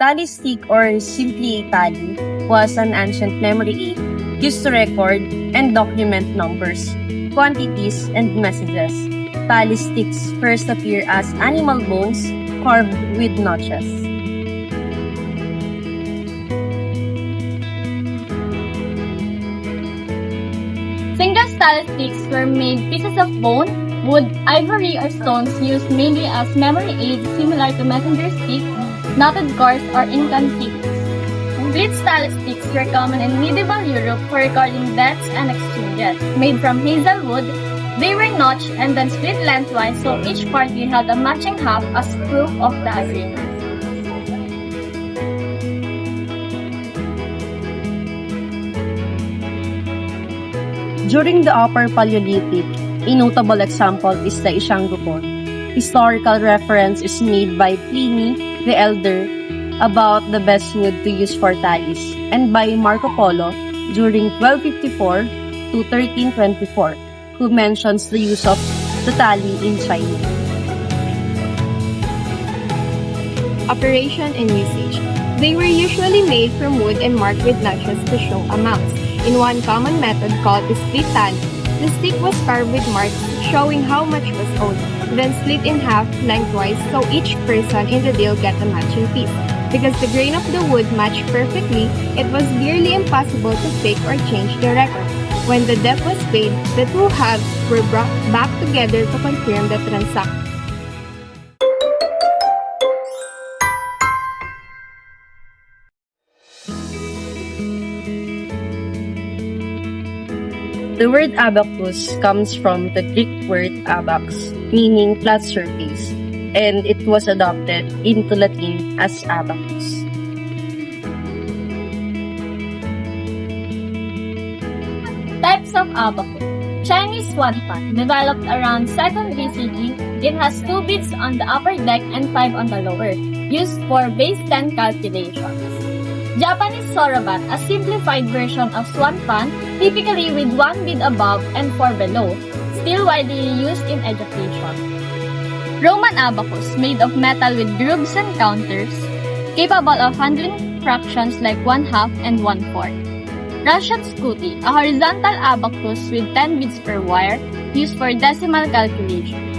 tally stick or simply a tally was an ancient memory aid used to record and document numbers, quantities, and messages. Tally sticks first appear as animal bones carved with notches. Single tally sticks were made pieces of bone, wood, ivory, or stones used mainly as memory aids similar to messenger sticks, knotted cords, or incantations. Blitz tally sticks were common in medieval Europe for recording deaths and exchanges. Made from hazelwood, they were notched and then split lengthwise so each party held a matching half as proof of the agreement. During the Upper Paleolithic, a notable example is the Ishanggupon. Historical reference is made by Pliny the Elder about the best wood to use for tallies, and by Marco Polo during 1254 to 1324, who mentions the use of the tally in China. Operation and usage. They were usually made from wood and marked with notches to show amounts. In one common method called the split tally, the stick was carved with marks showing how much was owed, then split in half lengthwise so each person in the deal get a matching piece. Because the grain of the wood matched perfectly, it was nearly impossible to fake or change the record. When the debt was paid, the two halves were brought back together to confirm the transaction. The word abacus comes from the Greek word abax, meaning flat surface, and it was adopted into Latin as abacus. Types of abacus. Chinese swanpan, developed around 2nd BCE. It has 2 beads on the upper deck and 5 on the lower, used for base 10 calculations. Japanese soroban, a simplified version of swanpan, typically with 1 bead above and 4 below, still widely used in education. Roman abacus, made of metal with grooves and counters, capable of handling fractions like 1/2 and 1/4. Russian scuti, a horizontal abacus with 10 beads per wire, used for decimal calculations.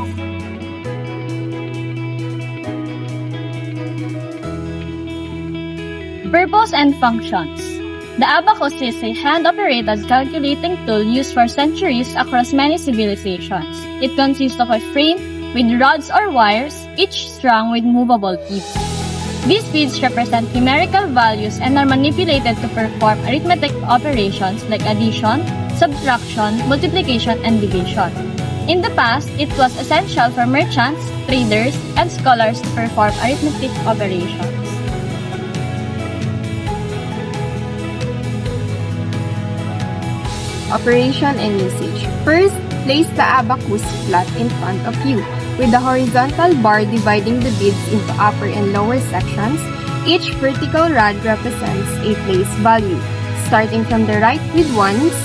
Purpose and functions. The abacus is a hand-operated calculating tool used for centuries across many civilizations. It consists of a frame with rods or wires, each strung with movable beads. These beads represent numerical values and are manipulated to perform arithmetic operations like addition, subtraction, multiplication, and division. In the past, it was essential for merchants, traders, and scholars to perform arithmetic operations. Operation and usage. First, place the abacus flat in front of you, with the horizontal bar dividing the beads into upper and lower sections. Each vertical rod represents a place value, starting from the right with ones,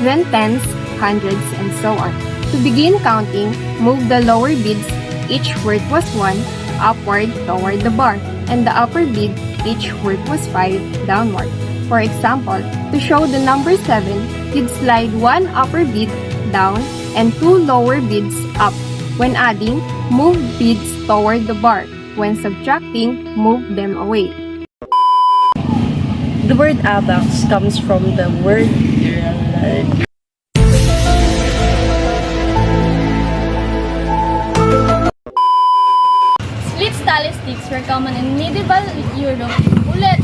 then tens, hundreds, and so on. To begin counting, move the lower beads, each worth was 1, upward toward the bar, and the upper bead, each worth was 5, downward. For example, to show the number 7, you'd slide 1 upper bead down and 2 lower beads up. When adding, move beads toward the bar. When subtracting, move them away. The word abax comes from the word Split tally sticks were common in medieval Europe. Ulit!